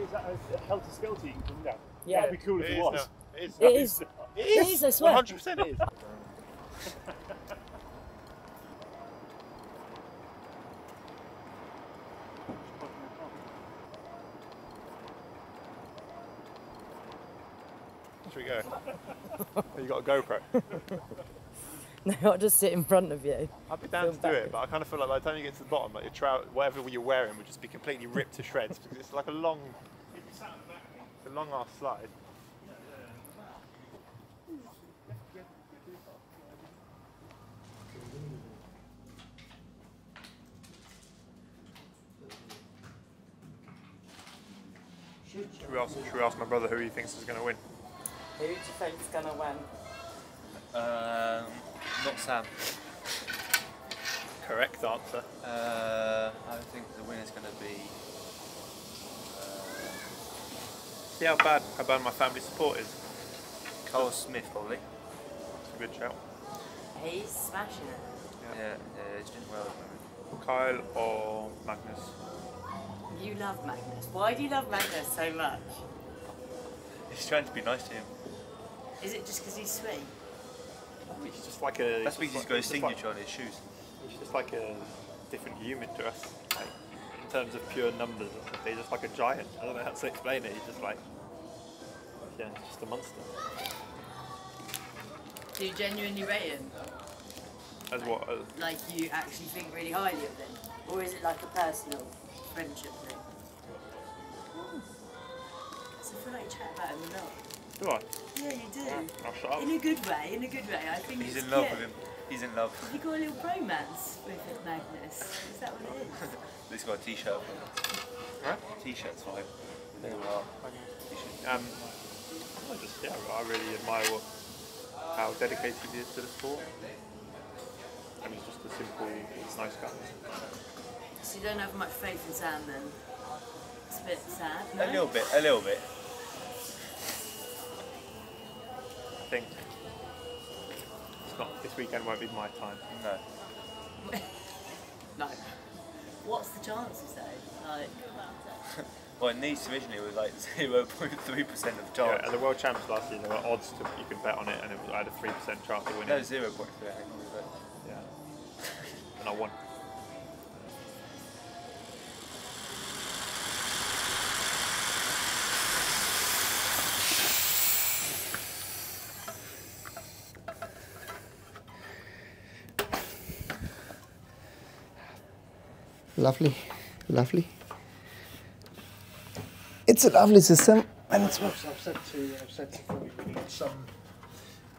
is that a healthy skeleton you can come down? Yeah. That'd be cool if it was. It is. It is, I swear. 100% it is. Should we go? You got a GoPro? No, I'll just sit in front of you. I'd be down to do it, but I kind of feel like by the time you get to the bottom, like your trout, whatever you're wearing would just be completely ripped to shreds because it's like a long ass slide. Should we ask my brother who he thinks is going to win? Who do you think's gonna win? Not Sam. Correct answer. I think the winner's going to be. See how bad my family support is. Carl Smith, probably. It's a good shout. He's smashing it. Yeah, he's doing well at the moment. Kyle or Magnus? You love Magnus. Why do you love Magnus so much? He's trying to be nice to him. Is it just because he's sweet? He's just like a. That's because he's got his signature on his shoes. He's just like a different human to us. Like, in terms of pure numbers, he's just like a giant. I don't know how to explain it. He's just like, yeah, he's just a monster. Do you genuinely rate him? As what? Like you actually think really highly of him? Or is it like a personal friendship thing? So I feel like you chat about him a lot. Do I? Yeah, you do. I'll shut up. In a good way, in a good way. I think He's it's in love cute. with him. He's in love. Have you got a little bromance with Magnus? Is that what it is? He's got a t-shirt. Huh? T-shirt's for him. I really admire how dedicated he is to the sport. And he's just a simple, nice guy. So you don't have much faith in Sam then? It's a bit sad, no? A little bit. I think this weekend won't be my time. No. No. What's the chances though? Like, well, in Nice originally it was like 0.3% of chance. Yeah, at the World Champs last year there were odds you could bet on it, and I had a 3% chance of winning. No, 0.3 I think. Yeah. And I won. Lovely, lovely. It's a lovely system, and it's. I've said to Phil, we need some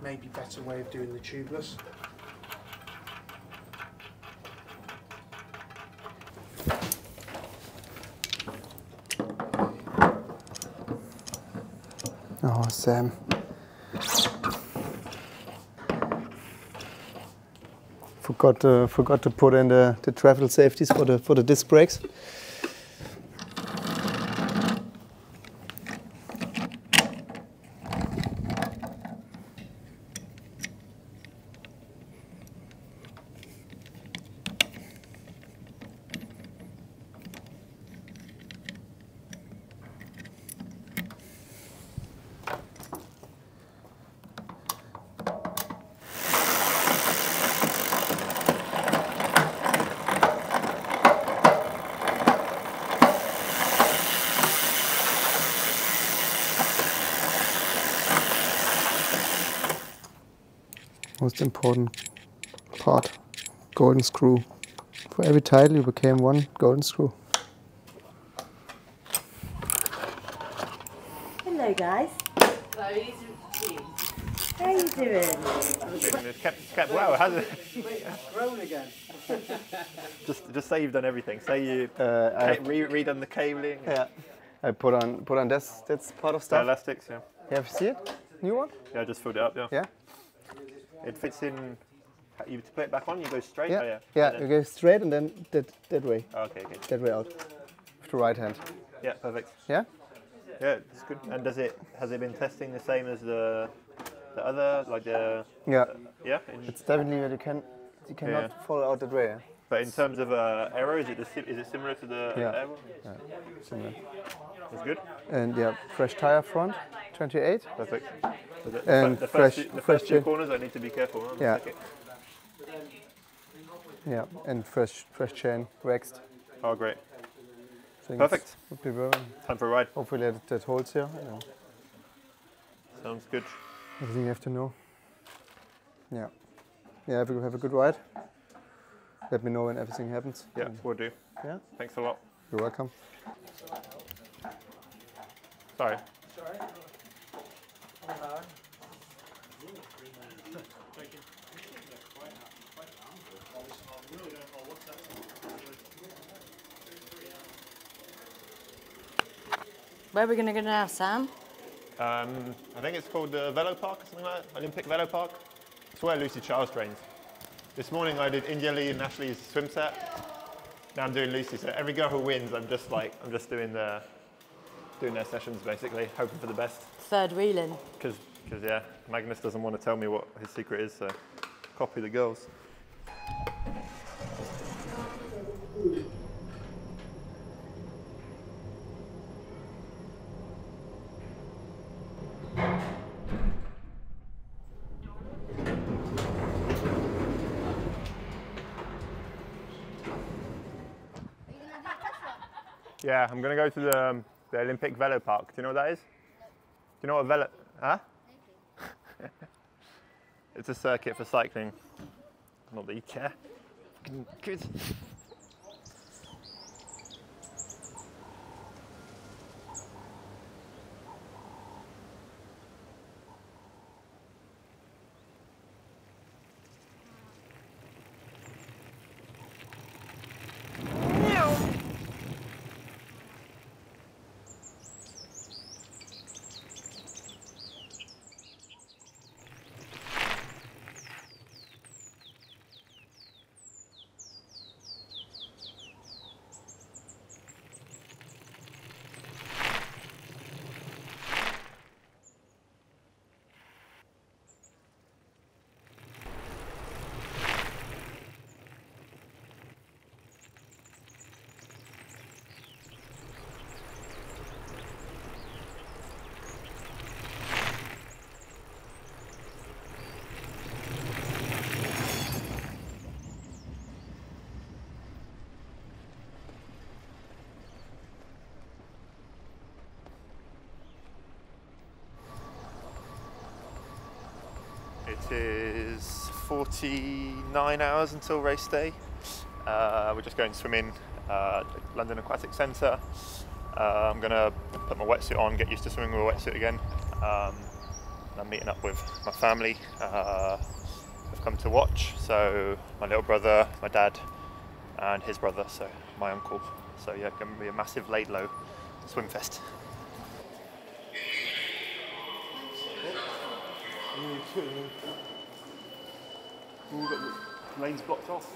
maybe better way of doing the tubeless. Oh, Sam. Forgot to put in the travel safeties for the disc brakes. Most important part, golden screw. For every title you became one golden screw. hello guys. How you doing? It's kept well, hasn't it? It's grown again. Just say you've done everything. Say you redone the cabling. Yeah, I put on this. That's part of stuff. Elastics, yeah. You have see it? New one? Yeah, I just filled it up. Yeah. Yeah. It fits in. You put it back on. You go straight. Yeah. Oh, yeah. Yeah. You go straight and then that way. Okay. Okay. That way out. With the right hand. Yeah. Perfect. Yeah. Yeah, it's good. And has it been testing the same as the other, like the? Yeah. Yeah. It's definitely you cannot follow out that way. But in terms of aero, is it similar to the Yeah. air one? Yeah, similar. That's good. And yeah, fresh tire front, 28. Perfect. So And the fresh first two chain. corners, I need to be careful on. Yeah. Yeah, and fresh chain, waxed. Oh, great. Things Perfect. Would be very. Time for a ride. Hopefully that holds here. Sounds good. Everything you have to know. Yeah. Yeah, have a good ride. Let me know when everything happens. Yeah, And we'll do. yeah, Thanks a lot. you're welcome. Sorry. Where are we going to go now, Sam? I think it's called the Velo Park or something like that. Olympic Velo Park. It's where Lucy Charles trains. This morning I did India Lee and Ashley's swim set. Now I'm doing Lucy. So every girl who wins, I'm just doing their sessions basically, hoping for the best. Third wheeling. Because yeah, Magnus doesn't want to tell me what his secret is, so copy the girls. Yeah, I'm going to go to the Olympic Velo Park. Do you know what that is? Do you know what a velo... Huh? It's a circuit for cycling. Not that you care. Good. It is 49 hours until race day. We're just going swimming at London Aquatic Centre. I'm going to put my wetsuit on, get used to swimming with a wetsuit again. I'm meeting up with my family. I've come to watch, so my little brother, my dad, and his brother, so my uncle. So yeah, going to be a massive Laidlow swim fest. We've got the lanes blocked off.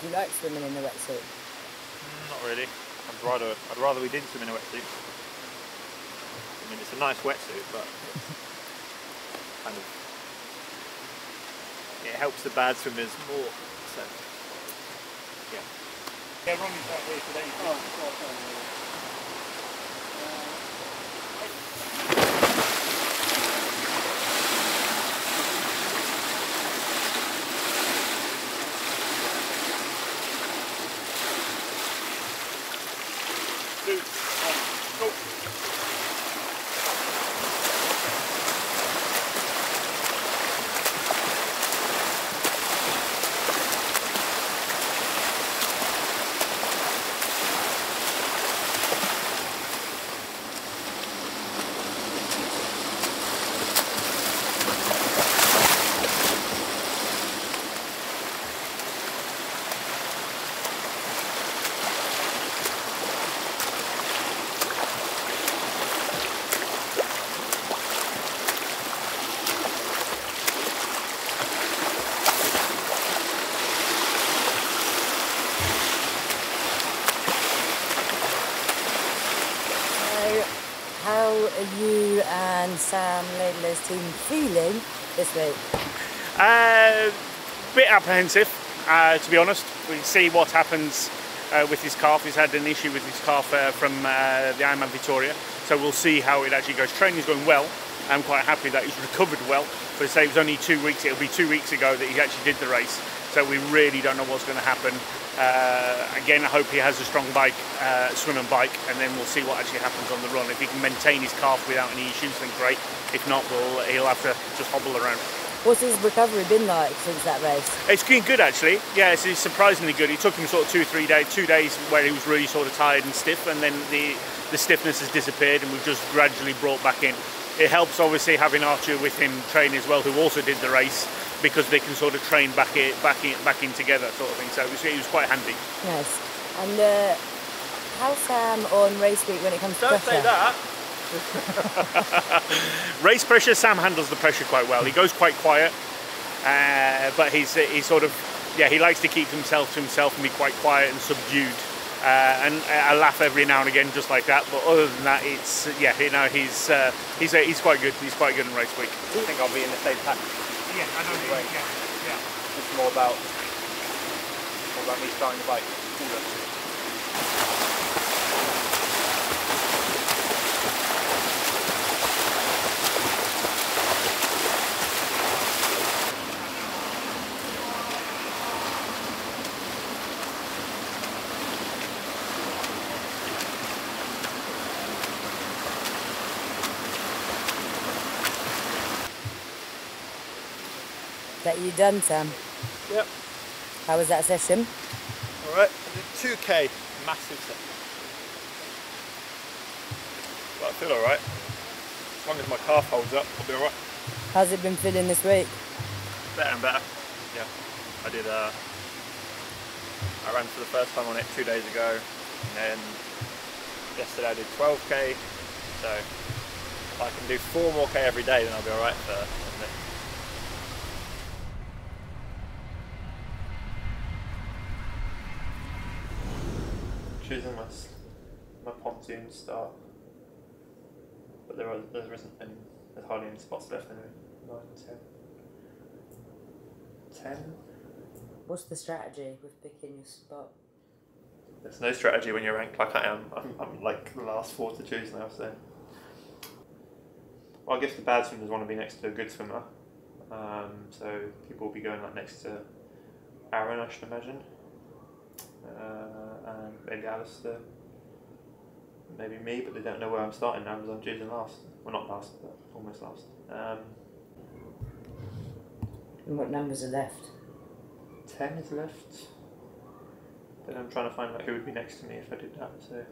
Do you like swimming in the wetsuit? Not really. I'd rather we didn't swim in a wetsuit. I mean, it's a nice wetsuit, but it's kind of, it helps the bad swimmers more. So yeah. Yeah, Ronnie's out here today. Go. How are you and Sam Laidlow's team feeling this week? Bit apprehensive, to be honest. We'll see what happens with his calf. He's had an issue with his calf from the Ironman Victoria, so we'll see how it actually goes. Training's going well. I'm quite happy that he's recovered well, but to say it was only 2 weeks, it'll be 2 weeks ago that he actually did the race, so we really don't know what's going to happen. Again, I hope he has a strong bike, swim and bike, and then we'll see what actually happens on the run. If he can maintain his calf without any issues, then great. If not, he'll have to just hobble around. What's his recovery been like since that race? It's been good actually. Yeah, it's surprisingly good. It took him sort of 2 days where he was really sort of tired and stiff, and then the stiffness has disappeared, and we've just gradually brought back in. It helps obviously having Archer with him training as well, who also did the race, because they can sort of train back in together, sort of thing. So it was quite handy. Nice. And how's Sam on race week when it comes to pressure? Don't say that. Race pressure, Sam handles the pressure quite well. He goes quite quiet, but he's sort of, yeah, he likes to keep himself to himself and be quite quiet and subdued. And I laugh every now and again, just like that. But other than that, it's he's quite good. He's quite good in race week. I think I'll be in the same pack. Yeah, I know. Yeah. It's more about me starting the bike cooler. That you done, Sam? Yep. How was that session? Alright, I did 2k, massive set. But I feel alright. As long as my calf holds up, I'll be alright. How's it been feeling this week? Better and better. Yeah. I did I ran for the first time on it 2 days ago, and then yesterday I did 12k, so if I can do 4 more k every day, then I'll be alright for a minute. Choosing my pontoon start, but there isn't any, there's hardly any spots left anyway. 9, 10. 10? What's the strategy with picking your spot? There's no strategy when you're ranked like I am. I'm like the last 4 to choose now, so. Well, I guess the bad swimmers want to be next to a good swimmer, so people will be going like next to Aaron, I should imagine. And maybe Alistair, maybe me, but they don't know where I'm starting now because I'm choosing last. Well, not last, but almost last. And what numbers are left? 10 is left. Then I'm trying to find like who would be next to me if I did that. So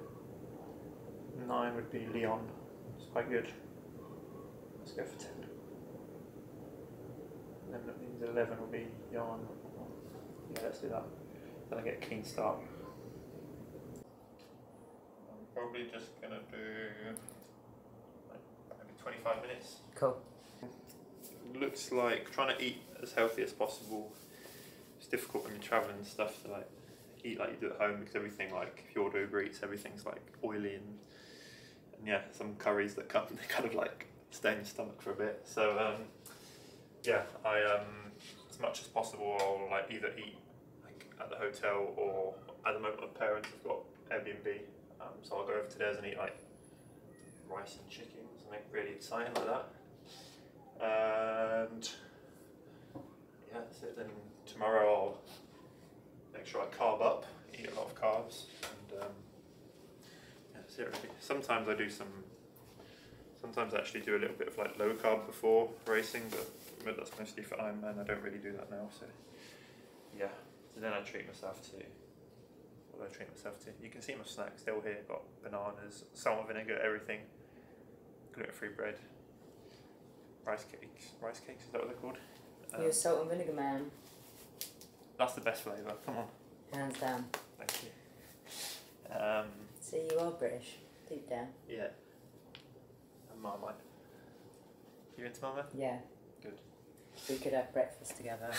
9 would be Leon. It's quite good. Let's go for 10. And then that means 11 will be Jan. Yeah, let's do that. Then I get a clean start. I'm probably just gonna do like maybe 25 minutes. Cool. Looks like trying to eat as healthy as possible, it's difficult when you're traveling and stuff to like eat like you do at home, because everything, like if you order Uber Eats, everything's like oily and yeah, some curries that come, they kind of like stay in your stomach for a bit. So yeah, I as much as possible I'll like either eat like at the hotel, or at the moment my parents have got Airbnb, so I'll go over to theirs and eat like rice and chicken, something really exciting like that. And yeah, that's it. Then tomorrow I'll make sure I carb up, eat a lot of carbs, and yeah, that's it really. Sometimes I do sometimes I actually do a little bit of like low carb before racing, but that's mostly for Ironman. I don't really do that now, so yeah. So then I treat myself to, what do I treat myself to? You can see my snacks still here. Got bananas, salt and vinegar, everything, gluten-free bread, rice cakes, is that what they're called? You're a salt and vinegar man. That's the best flavour, come on. Hands down. Thank you. So you are British, deep down. Yeah. And Marmite. You into Marmite? Yeah. Good. We could have breakfast together.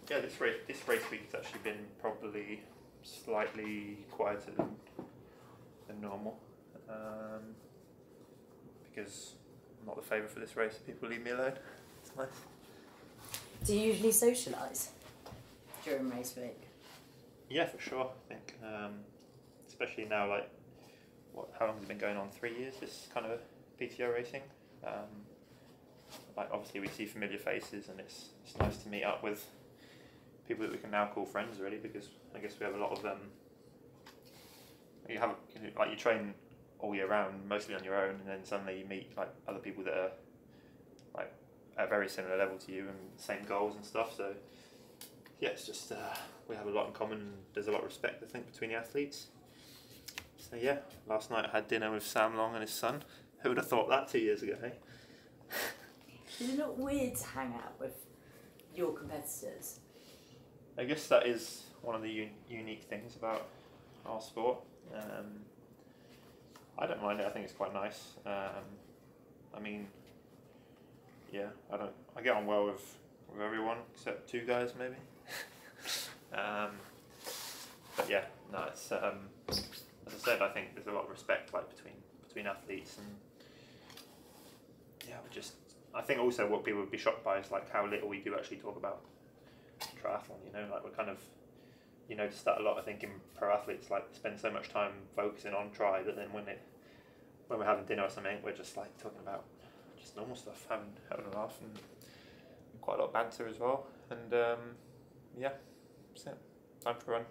Yeah, this race week has actually been probably slightly quieter than normal. Because I'm not the favourite for this race, people leave me alone. It's nice. Do you usually socialise during race week? Yeah, for sure. I think, especially now, like, how long has it been going on? 3 years. This kind of PTO racing. Like, obviously, we see familiar faces, and it's nice to meet up with people that we can now call friends, really, because I guess we have a lot of you train all year round, mostly on your own, and then suddenly you meet like other people that are like at a very similar level to you and same goals and stuff. So yeah, it's just we have a lot in common, and there's a lot of respect, I think, between the athletes. So yeah, last night I had dinner with Sam Long and his son. Who would have thought that 2 years ago, eh? Is it not weird to hang out with your competitors? I guess that is one of the unique things about our sport. I don't mind it. I think it's quite nice. I mean, yeah, I get on well with everyone except two guys maybe. But yeah, no, it's as I said, I think there's a lot of respect like between athletes, and yeah, I think also what people would be shocked by is like how little we do actually talk about triathlon. You know, like we're kind of, you notice that a lot. I think in pro athletes, like spend so much time focusing on tri that then when we're having dinner or something, we're just like talking about just normal stuff, having a laugh, and quite a lot of banter as well. And yeah, that's it. Time for a run.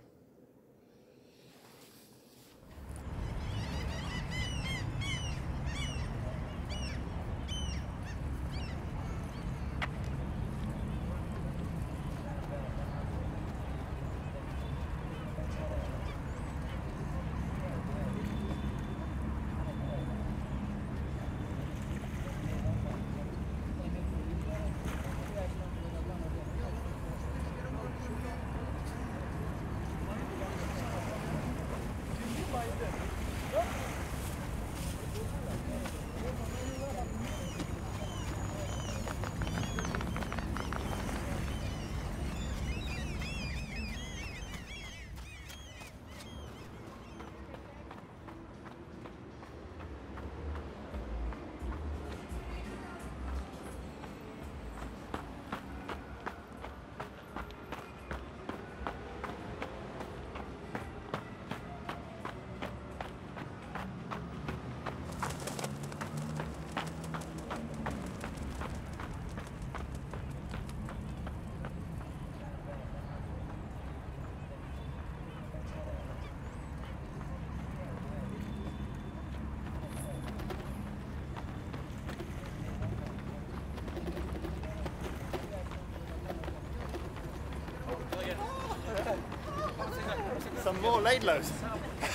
Some more Laidlows.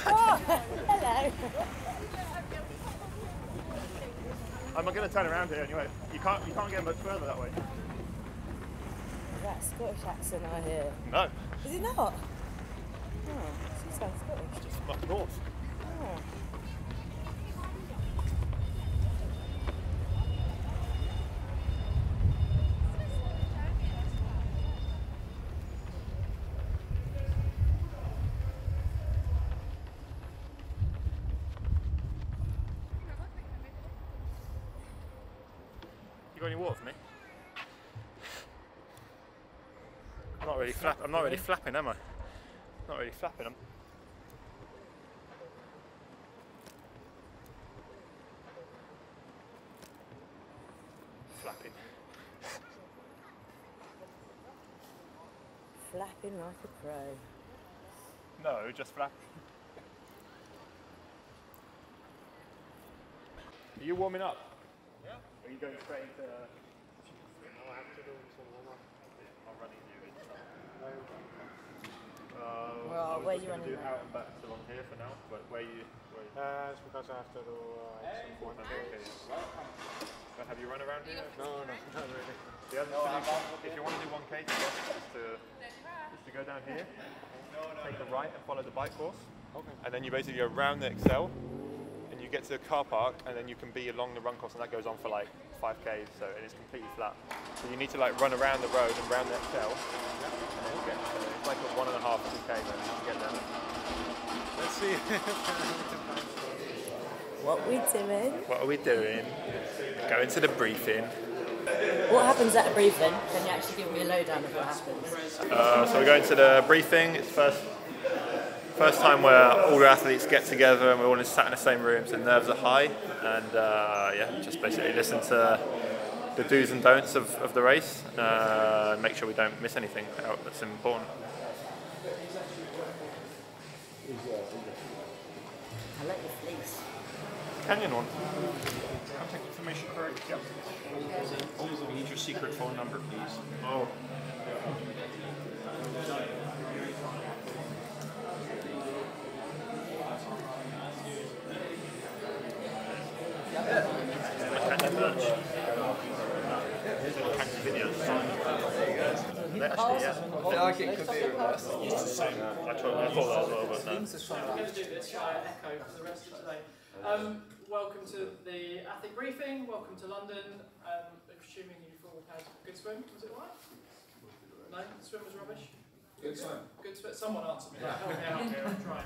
Oh, hello. I'm going to turn around here anyway. You can't get much further that way. Is that a Scottish accent I hear? No. Is it not? Oh, she sounds Scottish. Just from up north. Oh. got any water for me? I'm not really flapping, am I? Not really flapping. Flapping. Flapping like a pro. No, just flapping. Are you warming up? Yeah. Are you going straight into... I'll have to do some warm-up. I'm running you in. Well, where you running? Do out and back along here for now, but where you... It's because I have to do some 1K. But have you run around here? No, not really. The other solution, if you want to do 1K, is to go down here, take the right and follow the bike course, and then you basically go round the Excel, and you get to the car park, and then you can be along the run course, and that goes on for like 5K, so it is completely flat. So you need to like run around the road and round the Excel, and then you get, it's like a 1.5 to 2K, then you can get there. Let's see. What we doing? What are we doing? Going to the briefing. What happens at a briefing? Can you actually give me a lowdown of what happens? So we're going to the briefing. It's first time where all the athletes get together and we're all sat in the same rooms and nerves are high. And yeah, just basically listen to the do's and don'ts of the race and make sure we don't miss anything out that's important. I like your fleece. Canyon one. Contact information correct? Yep. We need your secret phone number, please. Oh. Actually, yeah. I think it could be reversed. It's the same. I thought that as well, but no. I'm going to do this echo for the rest of today. Welcome to the athlete briefing. Welcome to London. Assuming you've all had a good swim, was it right? No, the swim was rubbish. Good swim. Good swim. Someone answer me. Help me out here. I'm trying.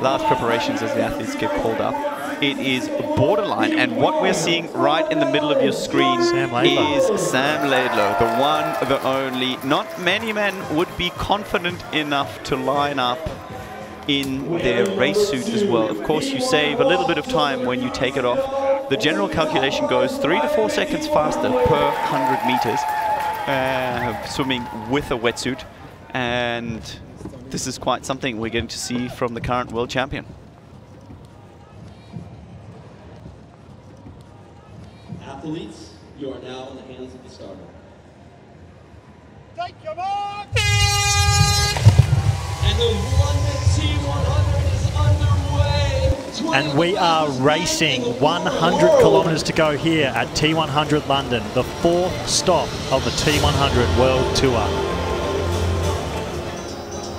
Last preparations as the athletes get called up. It is borderline, and what we're seeing right in the middle of your screen is Sam Laidlow, the one, the only. Not many men would be confident enough to line up in their race suit as well. Of course, you save a little bit of time when you take it off. The general calculation goes 3 to 4 seconds faster per 100 meters. swimming with a wetsuit, and this is quite something we're going to see from the current world champion. Athletes, you are now in the hands of the starter. Take your mark! And the London T100 is underway. And we are racing 100 kilometres to go here at T100 London, the 4th stop of the T100 World Tour.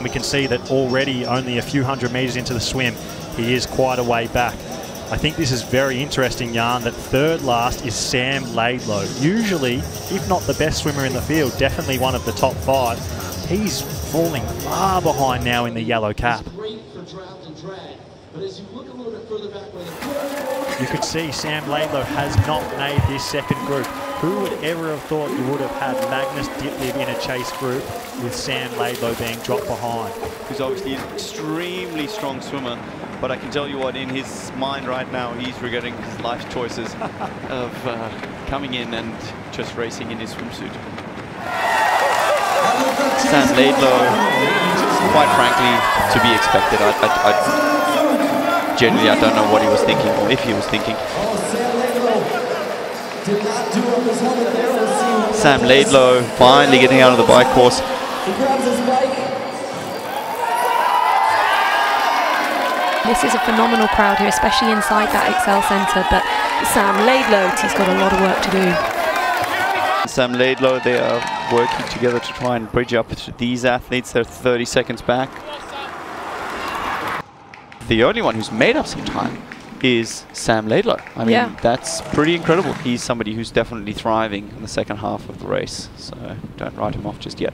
We can see that already only a few hundred metres into the swim, he is quite a way back. I think this is very interesting, Jan, that third last is Sam Laidlow. Usually, if not the best swimmer in the field, definitely one of the top 5. He's falling far behind now in the yellow cap. You could see Sam Laidlow has not made this second group. Who would ever have thought you would have had Magnus Ditlev in a chase group with Sam Laidlow being dropped behind? Who's obviously an extremely strong swimmer, but I can tell you what, in his mind right now, he's regretting his life choices of coming in and just racing in his swimsuit. Sam Laidlow, quite frankly, to be expected. Generally, I don't know what he was thinking, or if he was thinking. Sam Laidlow finally getting out of the bike course. This is a phenomenal crowd here, especially inside that Excel Centre, but Sam Laidlow, he's got a lot of work to do. Sam Laidlow, they are working together to try and bridge up to these athletes. They're 30 seconds back. The only one who's made up some time is Sam Laidlow. I mean, that's pretty incredible. He's somebody who's definitely thriving in the second half of the race, so don't write him off just yet.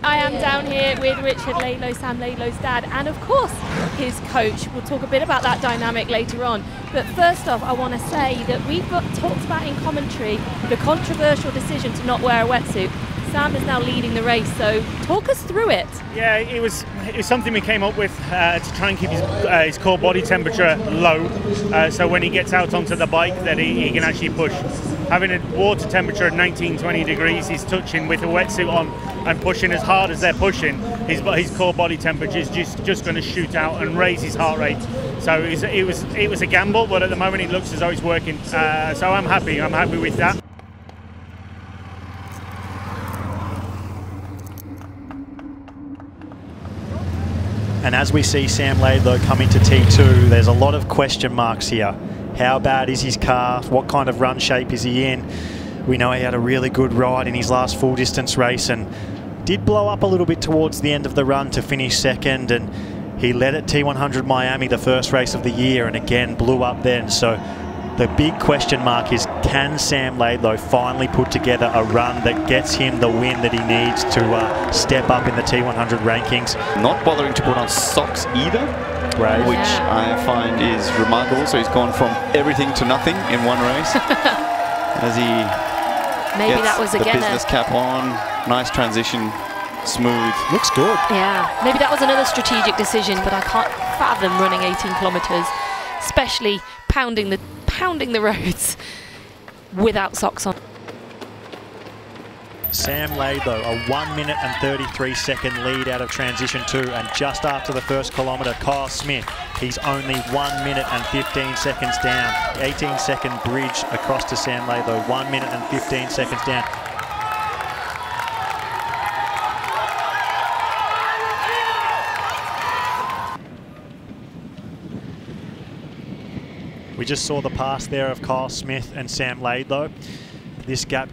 I am down here with Richard Laidlow, Sam Laidlow's dad, and of course his coach. We'll talk a bit about that dynamic later on. But first off, I want to say that we've talked about in commentary the controversial decision to not wear a wetsuit. Sam is now leading the race, so talk us through it. Yeah, it was something we came up with to try and keep his core body temperature low, so when he gets out onto the bike that he can actually push. Having a water temperature of 19-20 degrees, he's touching with a wetsuit on and pushing as hard as they're pushing. His core body temperature is just going to shoot out and raise his heart rate. So it was a gamble, but at the moment it looks as though it's working. So I'm happy with that. And as we see Sam Laidlow come into T2, there's a lot of question marks here. How bad is his calf? What kind of run shape is he in? We know he had a really good ride in his last full distance race and did blow up a little bit towards the end of the run to finish second, and he led at T100 Miami, the first race of the year, and again blew up then. So the big question mark is, can Sam Laidlow finally put together a run that gets him the win that he needs to step up in the T100 rankings? Not bothering to put on socks either, which I find is remarkable. So he's gone from everything to nothing in one race. As he gets the business cap on, nice transition, smooth. Looks good. Yeah, maybe that was another strategic decision, but I can't fathom running 18 kilometres, especially pounding the roads without socks on. Sam Laidlow, a 1 minute and 33 second lead out of transition 2, and just after the first kilometre, Kyle Smith, he's only 1 minute and 15 seconds down. 18-second bridge across to Sam Laidlow, 1 minute and 15 seconds down. We just saw the pass there of Kyle Smith and Sam Laidlow. This gap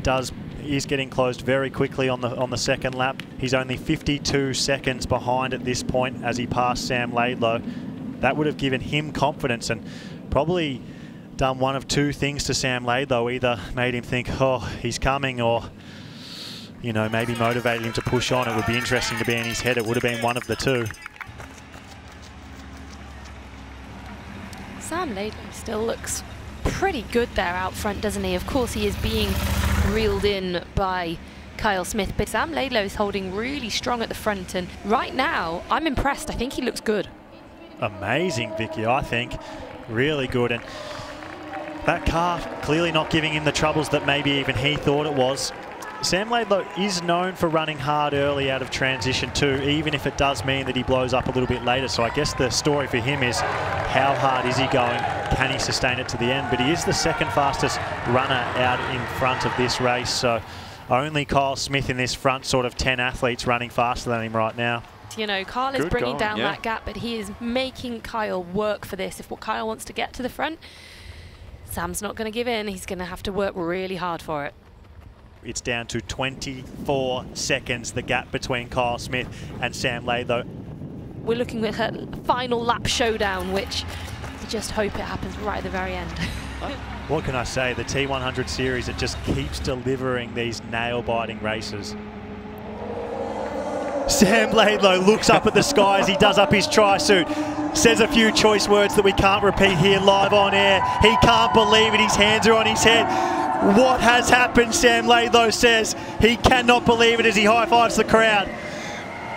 is getting closed very quickly on the second lap. He's only 52 seconds behind at this point as he passed Sam Laidlow. That would have given him confidence and probably done one of two things to Sam Laidlow. Either made him think, oh, he's coming, or, you know, maybe motivated him to push on. It would be interesting to be in his head. It would have been one of the two. Sam Laidlow still looks pretty good there out front, doesn't he? Of course, he is being reeled in by Kyle Smith, but Sam Laidlow is holding really strong at the front, and right now, I'm impressed. I think he looks good. Amazing, Vicky, I think. Really good, and that calf clearly not giving him the troubles that maybe even he thought it was. Sam Laidlow is known for running hard early out of transition too, even if it does mean that he blows up a little bit later. So I guess the story for him is how hard is he going? Can he sustain it to the end? But he is the second fastest runner out in front of this race. So only Kyle Smith in this front sort of 10 athletes running faster than him right now. You know, Kyle is bringing down that gap, but he is making Kyle work for this. If what Kyle wants to get to the front, Sam's not going to give in. He's going to have to work really hard for it. It's down to 24 seconds, the gap between Kyle Smith and Sam Laidlow. We're looking at a final lap showdown, which you just hope it happens right at the very end. What can I say? The T100 series, it just keeps delivering these nail-biting races. Sam Laidlow looks up at the sky as he does up his tri-suit. Says a few choice words that we can't repeat here live on air. He can't believe it. His hands are on his head. What has happened, Sam Laidlow says. He cannot believe it as he high-fives the crowd.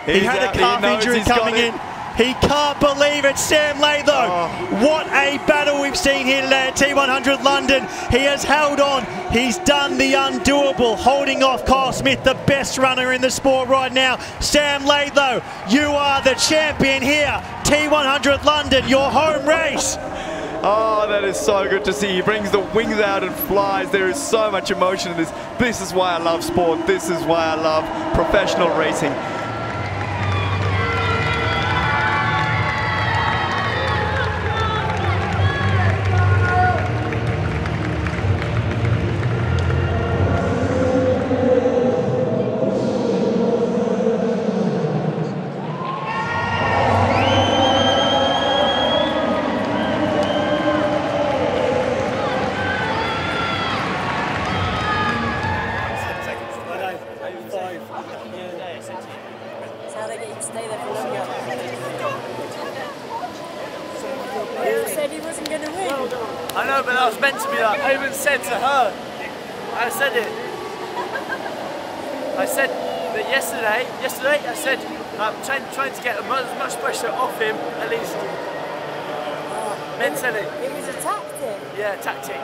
He had a calf injury coming in. He can't believe it, Sam Laidlow. What a battle we've seen here today at T100 London. He has held on. He's done the undoable, holding off Kyle Smith, the best runner in the sport right now. Sam Laidlow, you are the champion here. T100 London, your home race. Oh, that is so good to see. He brings the wings out and flies. There is so much emotion in this. This is why I love sport. This is why I love professional racing. I know, but that was meant to be that. I even said to her, I said it. I said that yesterday I said I'm trying to get as much pressure off him, at least. Mentally. It was a tactic. Yeah, tactic.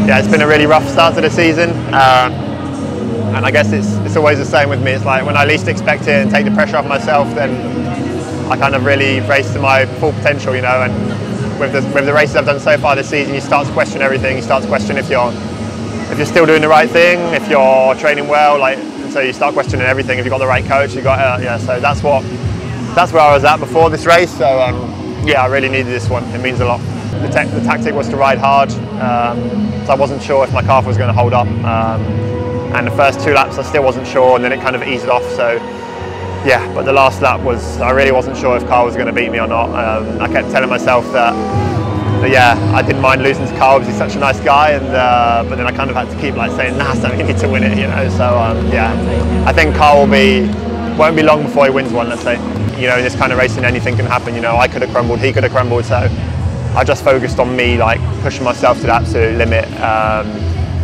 Yeah, it's been a really rough start to the season, and I guess it's always the same with me. It's like when I least expect it and take the pressure off myself, then I kind of really race to my full potential, you know. And with the races I've done so far this season, you start to question everything. You start to question if you're still doing the right thing, if you're training well, and so you start questioning everything. If you've got the right coach, you got yeah. So that's where I was at before this race. So yeah, I really needed this one. It means a lot. The tactic was to ride hard, so I wasn't sure if my calf was going to hold up, and the first 2 laps I still wasn't sure, and then it kind of eased off. So yeah, but the last lap I really wasn't sure if Carl was going to beat me or not. I kept telling myself that yeah, I didn't mind losing to Carl because he's such a nice guy, and but then I kind of had to keep saying, nah, Sam, you need to win it, you know. So yeah, I think Carl won't be long before he wins one, let's say. You know, in this kind of racing, anything can happen. You know, I could have crumbled, he could have crumbled, so I just focused on me, pushing myself to the absolute limit.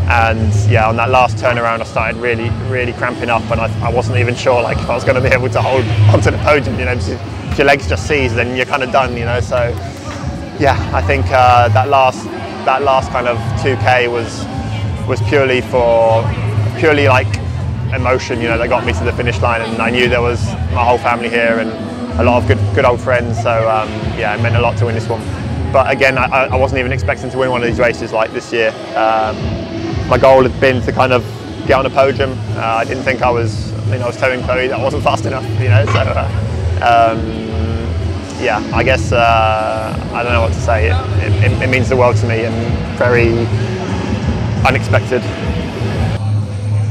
And yeah, on that last turnaround, I started really cramping up, and I wasn't even sure if I was going to be able to hold onto the podium. You know, if your legs just seize, then you're kind of done. You know, so yeah, I think that last kind of 2K was purely emotion. You know, that got me to the finish line, and I knew there was my whole family here and a lot of good old friends. So yeah, it meant a lot to win this one. But again, I wasn't even expecting to win one of these races this year. My goal had been to kind of get on a podium. I didn't think I was towing Chloe. That wasn't fast enough, you know. So yeah, I guess I don't know what to say. It means the world to me and very unexpected.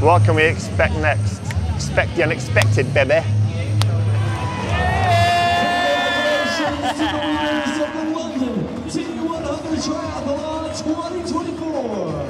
What can we expect next? Expect the unexpected, baby. T100 Triathlon 2024.